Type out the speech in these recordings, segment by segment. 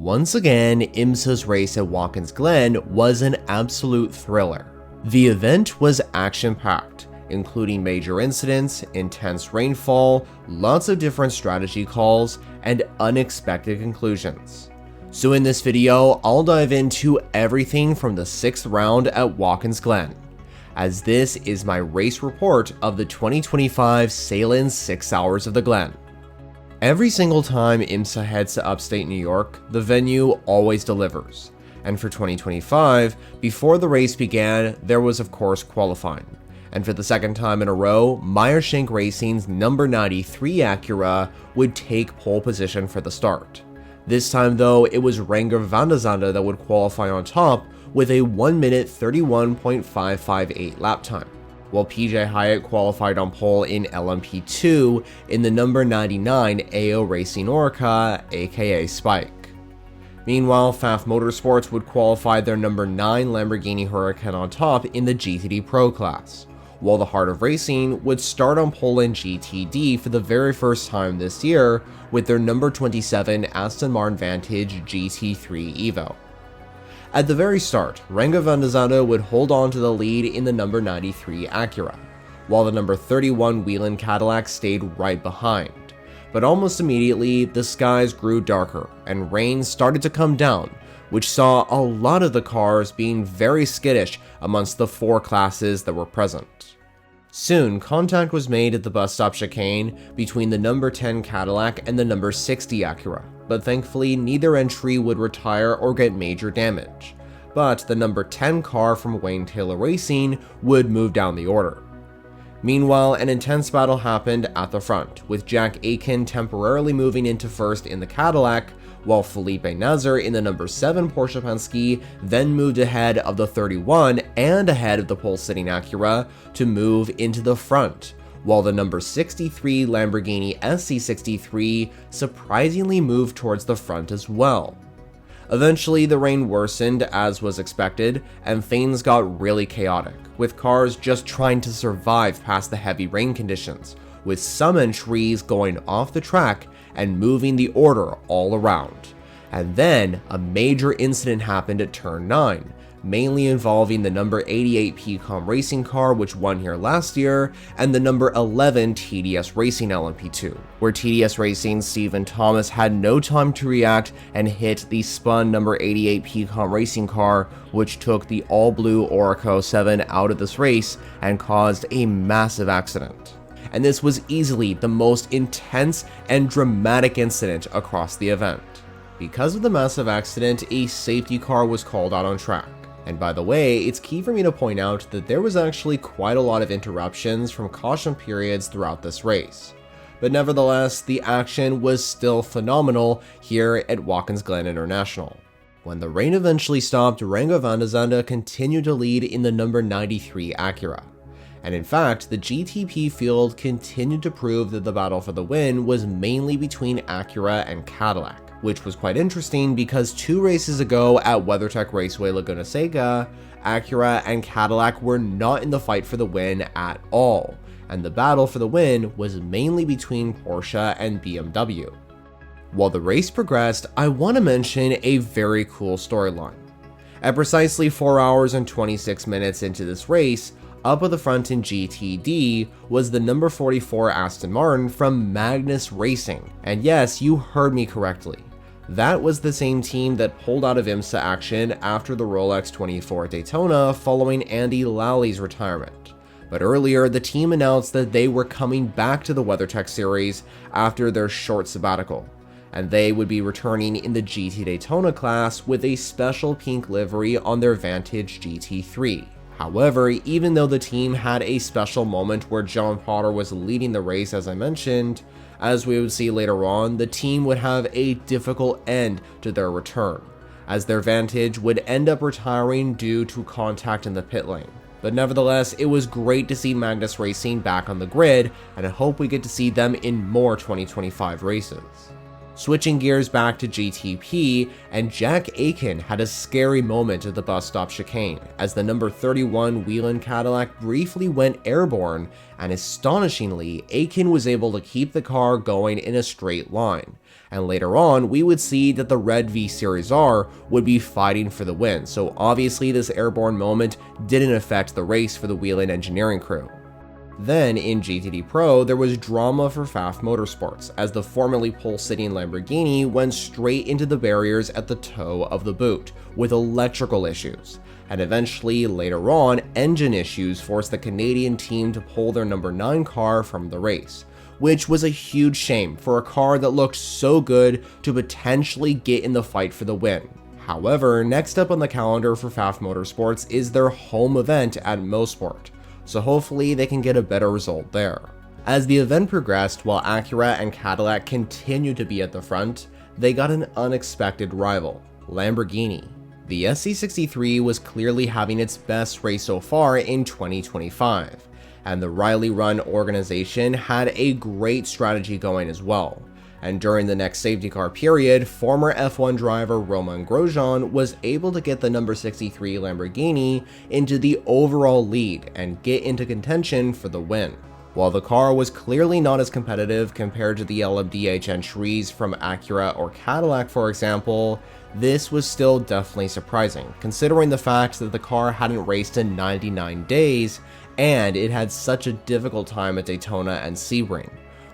Once again, IMSA's race at Watkins Glen was an absolute thriller. The event was action-packed, including major incidents, intense rainfall, lots of different strategy calls, and unexpected conclusions. So in this video, I'll dive into everything from the 6th round at Watkins Glen, as this is my race report of the 2025 Sail-In 6 Hours of the Glen. Every single time IMSA heads to upstate New York, the venue always delivers. And for 2025, before the race began, there was of course qualifying. And for the second time in a row, Meyer-Shank Racing's number 93 Acura would take pole position for the start. This time though, it was Renger van der Zande that would qualify on top with a 1 minute 31.558 lap time, while PJ Hyatt qualified on pole in LMP2 in the number 99 AO Racing Orica, aka Spike. Meanwhile, Pfaff Motorsports would qualify their number 9 Lamborghini Huracan on top in the GTD Pro class, while the Heart of Racing would start on pole in GTD for the very first time this year with their number 27 Aston Martin Vantage GT3 Evo. At the very start, Renger van der Zande would hold on to the lead in the number 93 Acura, while the number 31 Whelen Cadillac stayed right behind. But almost immediately, the skies grew darker and rain started to come down, which saw a lot of the cars being very skittish amongst the 4 classes that were present. Soon, contact was made at the bus stop chicane between the number 10 Cadillac and the number 60 Acura, but thankfully neither entry would retire or get major damage. But the number 10 car from Wayne Taylor Racing would move down the order. Meanwhile, an intense battle happened at the front, with Jack Aitken temporarily moving into first in the Cadillac, while Felipe Nasr in the number 7 Porsche Penske then moved ahead of the 31 and ahead of the pole-sitting Acura to move into the front, while the number 63 Lamborghini SC63 surprisingly moved towards the front as well. Eventually, the rain worsened as was expected, and things got really chaotic, with cars just trying to survive past the heavy rain conditions, with some entries going off the track and moving the order all around. And then, a major incident happened at turn 9, mainly involving the number 88 PCOM racing car which won here last year, and the number 11 TDS Racing LMP2, where TDS Racing's Stephen Thomas had no time to react and hit the spun number 88 PCOM racing car, which took the all-blue Orica 07 out of this race and caused a massive accident. And this was easily the most intense and dramatic incident across the event. Because of the massive accident, a safety car was called out on track. And by the way, it's key for me to point out that there was actually quite a lot of interruptions from caution periods throughout this race. But nevertheless, the action was still phenomenal here at Watkins Glen International. When the rain eventually stopped, Renger van der Zande continued to lead in the number 93 Acura. And in fact, the GTP field continued to prove that the battle for the win was mainly between Acura and Cadillac, which was quite interesting because 2 races ago at WeatherTech Raceway Laguna Seca, Acura and Cadillac were not in the fight for the win at all, and the battle for the win was mainly between Porsche and BMW. While the race progressed, I want to mention a very cool storyline. At precisely 4 hours and 26 minutes into this race, up at the front in GTD was the number 44 Aston Martin from Magnus Racing, and yes, you heard me correctly. That was the same team that pulled out of IMSA action after the Rolex 24 at Daytona following Andy Lally retirement. But earlier, the team announced that they were coming back to the WeatherTech series after their short sabbatical, and they would be returning in the GT Daytona class with a special pink livery on their Vantage GT3. However, even though the team had a special moment where John Potter was leading the race as I mentioned, as we would see later on, the team would have a difficult end to their return, as their Vantage would end up retiring due to contact in the pit lane. But nevertheless, it was great to see Magnus Racing back on the grid, and I hope we get to see them in more 2025 races. Switching gears back to GTP, and Jack Aiken had a scary moment at the bus stop chicane as the number 31 Whelen Cadillac briefly went airborne, and astonishingly, Aiken was able to keep the car going in a straight line. And later on, we would see that the red V Series R would be fighting for the win, so obviously this airborne moment didn't affect the race for the Whelen engineering crew. Then, in GTD Pro, there was drama for Pfaff Motorsports, as the formerly pole-sitting Lamborghini went straight into the barriers at the toe of the boot, with electrical issues. And eventually, later on, engine issues forced the Canadian team to pull their number 9 car from the race, which was a huge shame for a car that looked so good to potentially get in the fight for the win. However, next up on the calendar for Pfaff Motorsports is their home event at Mosport, so hopefully they can get a better result there. As the event progressed, while Acura and Cadillac continued to be at the front, they got an unexpected rival, Lamborghini. The SC63 was clearly having its best race so far in 2025, and the Riley-run organization had a great strategy going as well. And during the next safety car period, former F1 driver Romain Grosjean was able to get the number 63 Lamborghini into the overall lead and get into contention for the win. While the car was clearly not as competitive compared to the LMDH entries from Acura or Cadillac, for example, this was still definitely surprising, considering the fact that the car hadn't raced in 99 days and it had such a difficult time at Daytona and Sebring,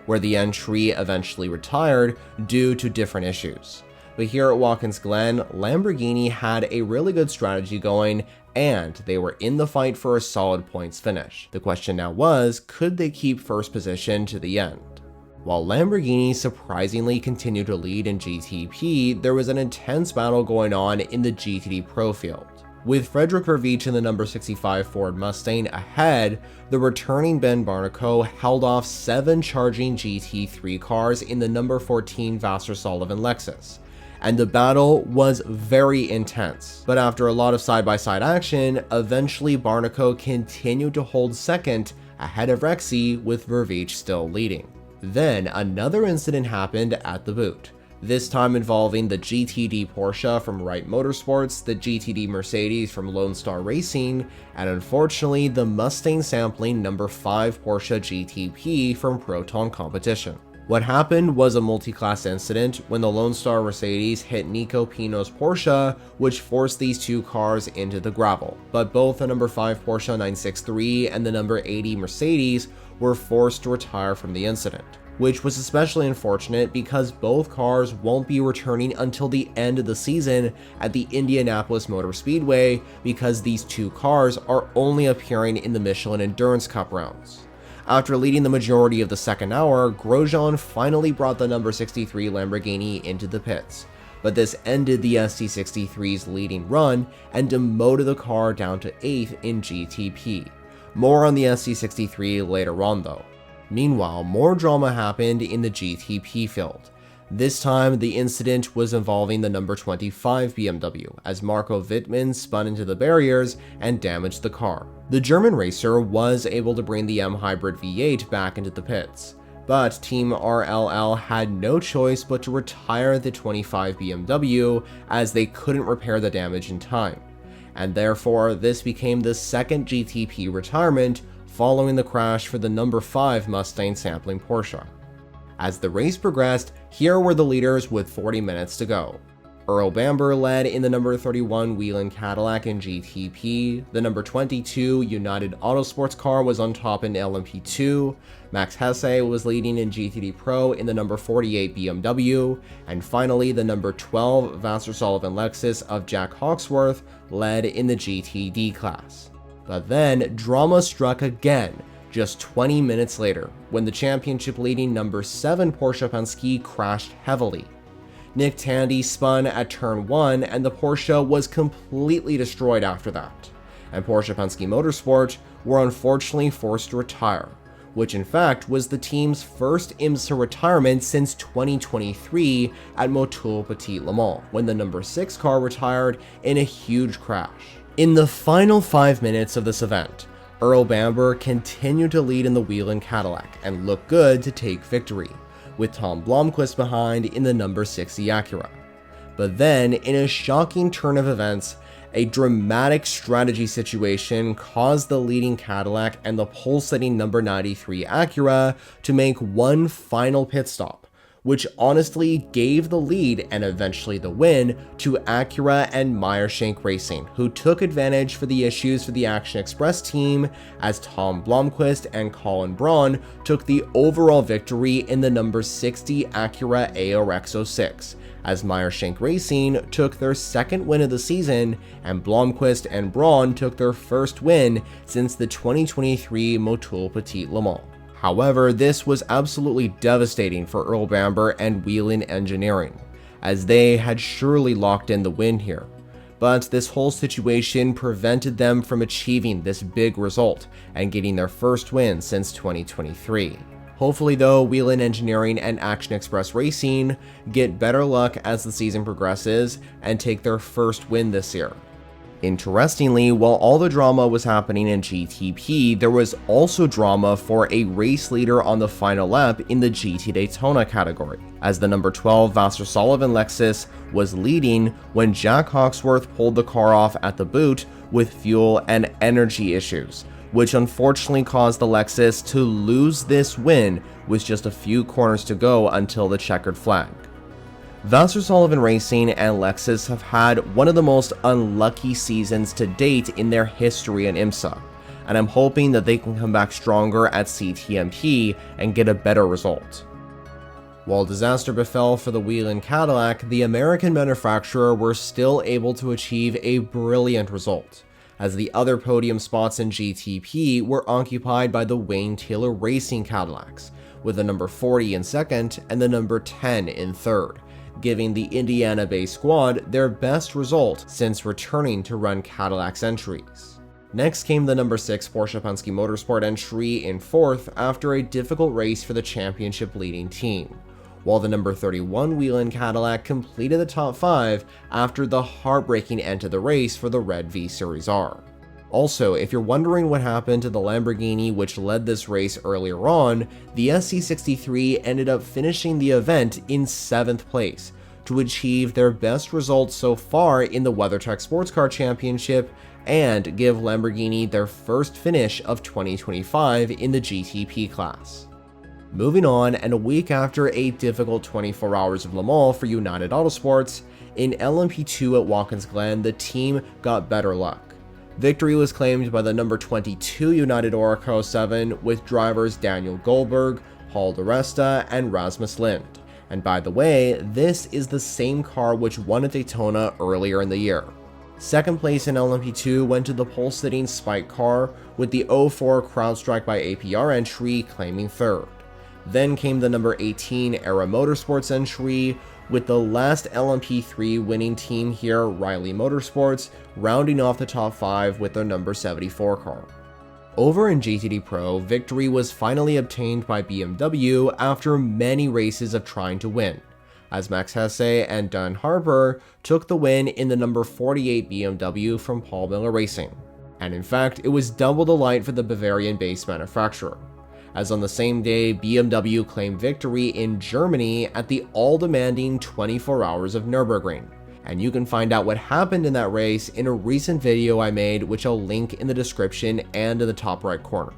where the entry eventually retired due to different issues. But here at Watkins Glen, Lamborghini had a really good strategy going, and they were in the fight for a solid points finish. The question now was, could they keep first position to the end? While Lamborghini surprisingly continued to lead in GTP, there was an intense battle going on in the GTD Pro field. With Frederick Verveech in the number 65 Ford Mustang ahead, the returning Ben Barnicoat held off 7 charging GT3 cars in the number 14 Vassar Sullivan Lexus, and the battle was very intense. But after a lot of side-by-side action, eventually Barnicoat continued to hold second ahead of Rexy, with Verveech still leading. Then another incident happened at the boot, this time involving the GTD Porsche from Wright Motorsports, the GTD Mercedes from Lone Star Racing, and unfortunately the Mustang sampling number 5 Porsche GTP from Proton Competition. What happened was a multi-class incident when the Lone Star Mercedes hit Nico Pino's Porsche, which forced these two cars into the gravel, but both the number 5 Porsche 963 and the number 80 Mercedes were forced to retire from the incident, which was especially unfortunate because both cars won't be returning until the end of the season at the Indianapolis Motor Speedway, because these two cars are only appearing in the Michelin Endurance Cup rounds. After leading the majority of the second hour, Grosjean finally brought the number 63 Lamborghini into the pits, but this ended the ST63's leading run and demoted the car down to 8th in GTP. More on the ST63 later on though. Meanwhile, more drama happened in the GTP field. This time, the incident was involving the number 25 BMW, as Marco Wittmann spun into the barriers and damaged the car. The German racer was able to bring the M Hybrid V8 back into the pits, but Team RLL had no choice but to retire the 25 BMW as they couldn't repair the damage in time, and therefore this became the second GTP retirement following the crash for the number 5 Mustang sampling Porsche. As the race progressed, here were the leaders with 40 minutes to go. Earl Bamber led in the number 31 Whelen Cadillac in GTP, the number 22 United Autosports car was on top in LMP2, Max Hesse was leading in GTD Pro in the number 48 BMW, and finally the number 12 Vassar Sullivan Lexus of Jack Hawksworth led in the GTD class. But then, drama struck again, just 20 minutes later, when the championship-leading number 7 Porsche Penske crashed heavily. Nick Tandy spun at turn 1, and the Porsche was completely destroyed after that, and Porsche Penske Motorsport were unfortunately forced to retire, which in fact was the team's first IMSA retirement since 2023 at Motul Petit Le Mans, when the number 6 car retired in a huge crash. In the final 5 minutes of this event, Earl Bamber continued to lead in the Whelen Cadillac and looked good to take victory, with Tom Blomqvist behind in the number 60 Acura. But then, in a shocking turn of events, a dramatic strategy situation caused the leading Cadillac and the pole-setting number 93 Acura to make one final pit stop, which honestly gave the lead and eventually the win to Acura and Meyershank Racing, who took advantage for the issues for the Action Express team as Tom Blomqvist and Colin Braun took the overall victory in the number 60 Acura ARX-06, as Meyershank Racing took their second win of the season and Blomqvist and Braun took their first win since the 2023 Motul Petit Le Mans. However, this was absolutely devastating for Earl Bamber and Whelen Engineering, as they had surely locked in the win here. But this whole situation prevented them from achieving this big result and getting their first win since 2023. Hopefully though, Whelen Engineering and Action Express Racing get better luck as the season progresses and take their first win this year. Interestingly, while all the drama was happening in GTP, there was also drama for a race leader on the final lap in the GT Daytona category, as the number 12 Vassar Sullivan Lexus was leading when Jack Hawksworth pulled the car off at the boot with fuel and energy issues, which unfortunately caused the Lexus to lose this win with just a few corners to go until the checkered flag. Vassar Sullivan Racing and Lexus have had one of the most unlucky seasons to date in their history in IMSA, and I'm hoping that they can come back stronger at CTMP and get a better result. While disaster befell for the Whelen Cadillac, the American manufacturer were still able to achieve a brilliant result, as the other podium spots in GTP were occupied by the Wayne Taylor Racing Cadillacs, with the number 40 in second and the number 10 in third, giving the Indiana-based squad their best result since returning to run Cadillac's entries. Next came the number 6 Porsche Penske Motorsport entry in fourth after a difficult race for the championship leading team, while the number 31 Whelen Cadillac completed the top 5 after the heartbreaking end to the race for the Red V Series R. Also, if you're wondering what happened to the Lamborghini which led this race earlier on, the SC63 ended up finishing the event in 7th place to achieve their best results so far in the WeatherTech Sports Car Championship and give Lamborghini their first finish of 2025 in the GTP class. Moving on, and a week after a difficult 24 hours of Le Mans for United Autosports, in LMP2 at Watkins Glen, the team got better luck. Victory was claimed by the number 22 United Oracle 7 with drivers Daniel Goldberg, Paul DeResta, and Rasmus Lind. And by the way, this is the same car which won at Daytona earlier in the year. Second place in LMP2 went to the pole-sitting Spike car, with the 04 CrowdStrike by APR entry claiming third. Then came the number 18 Era Motorsports entry, with the last LMP3 winning team here, Riley Motorsports, rounding off the top 5 with their number 74 car. Over in GTD Pro, victory was finally obtained by BMW after many races of trying to win, as Max Hesse and Dan Harper took the win in the number 48 BMW from Paul Miller Racing. And in fact, it was double the light for the Bavarian-based manufacturer, as on the same day, BMW claimed victory in Germany at the all-demanding 24 Hours of Nurburgring. And you can find out what happened in that race in a recent video I made, which I'll link in the description and in the top right corner.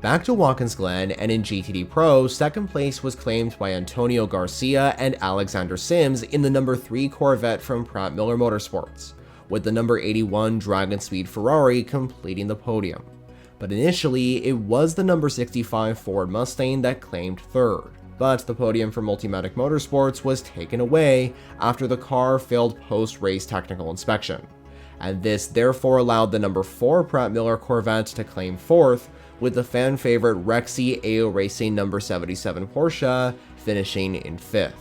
Back to Watkins Glen, and in GTD Pro, second place was claimed by Antonio Garcia and Alexander Sims in the number 3 Corvette from Pratt Miller Motorsports, with the number 81 Dragon Speed Ferrari completing the podium. But initially, it was the number 65 Ford Mustang that claimed third. But the podium for Multimatic Motorsports was taken away after the car failed post-race technical inspection. And this therefore allowed the number 4 Pratt Miller Corvette to claim fourth, with the fan favorite Rexy AO Racing number 77 Porsche finishing in 5th.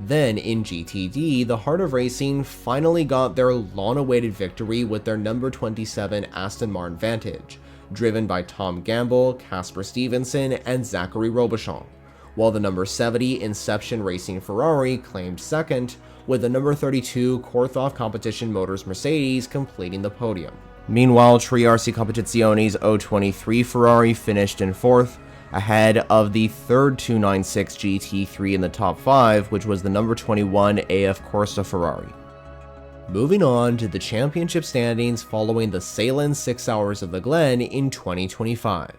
Then in GTD, the Heart of Racing finally got their long-awaited victory with their number 27 Aston Martin Vantage, driven by Tom Gamble, Casper Stevenson, and Zachary Robichon, while the number 70 Inception Racing Ferrari claimed second, with the number 32 Korthoff Competition Motors Mercedes completing the podium. Meanwhile, Triarsi Competizione's 023 Ferrari finished in 4th, ahead of the third 296 GT3 in the top 5, which was the number 21 AF Corsa Ferrari. Moving on to the championship standings following the Salem 6 Hours of the Glen in 2025.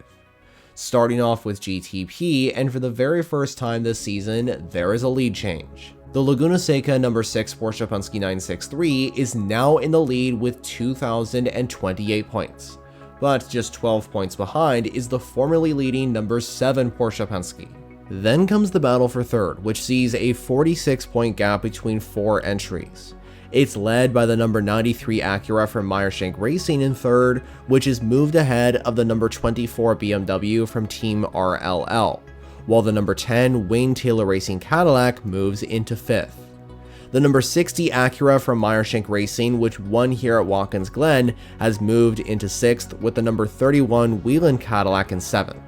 Starting off with GTP, and for the very first time this season, there is a lead change. The Laguna Seca number 6 Porsche Penske 963 is now in the lead with 2,028 points, but just 12 points behind is the formerly leading number 7 Porsche Penske. Then comes the battle for third, which sees a 46-point gap between 4 entries. It's led by the number 93 Acura from Meyershank Racing in third, which is moved ahead of the number 24 BMW from Team RLL, while the number 10 Wayne Taylor Racing Cadillac moves into fifth. The number 60 Acura from Meyershank Racing, which won here at Watkins Glen, has moved into sixth, with the number 31 Whelen Cadillac in seventh.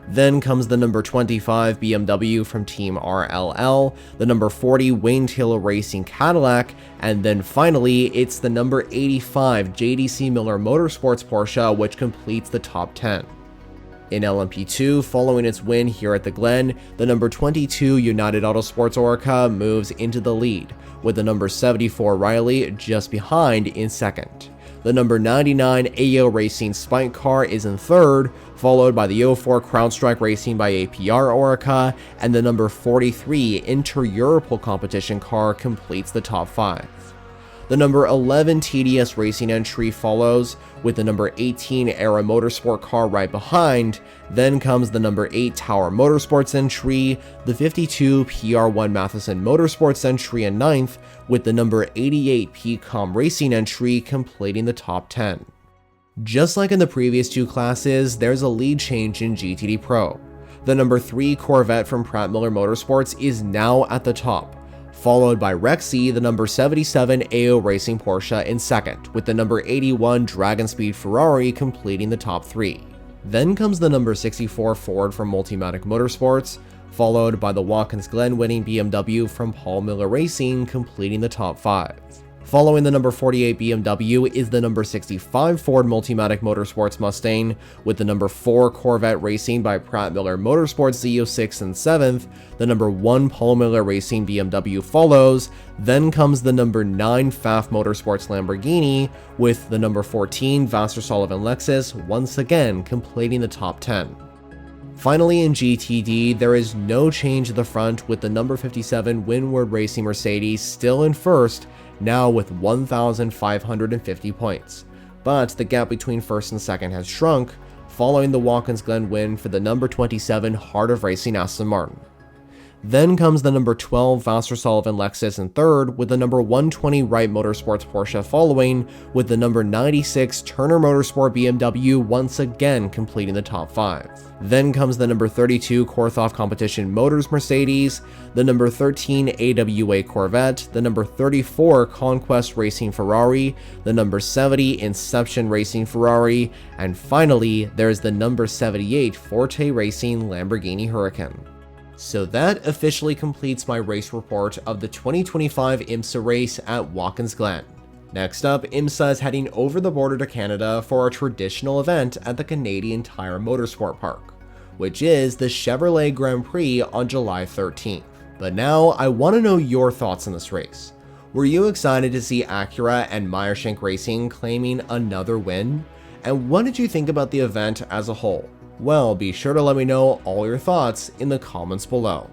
Then comes the number 25 BMW from Team RLL, the number 40 Wayne Taylor Racing Cadillac, and then finally it's the number 85 JDC Miller Motorsports Porsche, which completes the top 10. In LMP2, following its win here at the Glen, the number 22 United Autosports Oreca moves into the lead, with the number 74 Riley just behind in second. The number 99 AO Racing Spike car is in third, followed by the 04 CrowdStrike Racing by APR Oreca, and the number 43 Inter-Europol competition car completes the top 5. The number 11 TDS Racing entry follows, with the number 18 Era Motorsport car right behind. Then comes the number 8 Tower Motorsports entry, the 52 PR1 Matheson Motorsports entry in 9th, with the number 88 PCOM Racing entry completing the top 10. Just like in the previous two classes, there's a lead change in GTD Pro. The number 3 Corvette from Pratt Miller Motorsports is now at the top, followed by Rexy, the number 77 AO Racing Porsche in second, with the number 81 Dragon Speed Ferrari completing the top 3. Then comes the number 64 Ford from Multimatic Motorsports, followed by the Watkins Glen winning BMW from Paul Miller Racing completing the top 5. Following the number 48 BMW is the number 65 Ford Multimatic Motorsports Mustang, with the number 4 Corvette Racing by Pratt Miller Motorsports Z06 in 7th, the number 1 Paul Miller Racing BMW follows, then comes the number 9 Pfaff Motorsports Lamborghini, with the number 14 Vassar Sullivan Lexus once again completing the top 10. Finally, in GTD, there is no change at the front, with the number 57 Windward Racing Mercedes still in first, now with 1,550 points. But the gap between first and second has shrunk, following the Watkins Glen win for the number 27 Heart of Racing Aston Martin. Then comes the number 12 Vassar Sullivan Lexus in third, with the number 120 Wright Motorsports Porsche following, with the number 96 Turner Motorsport BMW once again completing the top 5. Then comes the number 32 Korthoff Competition Motors Mercedes, the number 13 AWA Corvette, the number 34 Conquest Racing Ferrari, the number 70 Inception Racing Ferrari, and finally there's the number 78 Forte Racing Lamborghini Huracan. So that officially completes my race report of the 2025 IMSA race at Watkins Glen. Next up, IMSA is heading over the border to Canada for a traditional event at the Canadian Tire Motorsport Park, which is the Chevrolet Grand Prix on July 13th. But now, I want to know your thoughts on this race. Were you excited to see Acura and Meyershank Racing claiming another win? And what did you think about the event as a whole? Well, be sure to let me know all your thoughts in the comments below.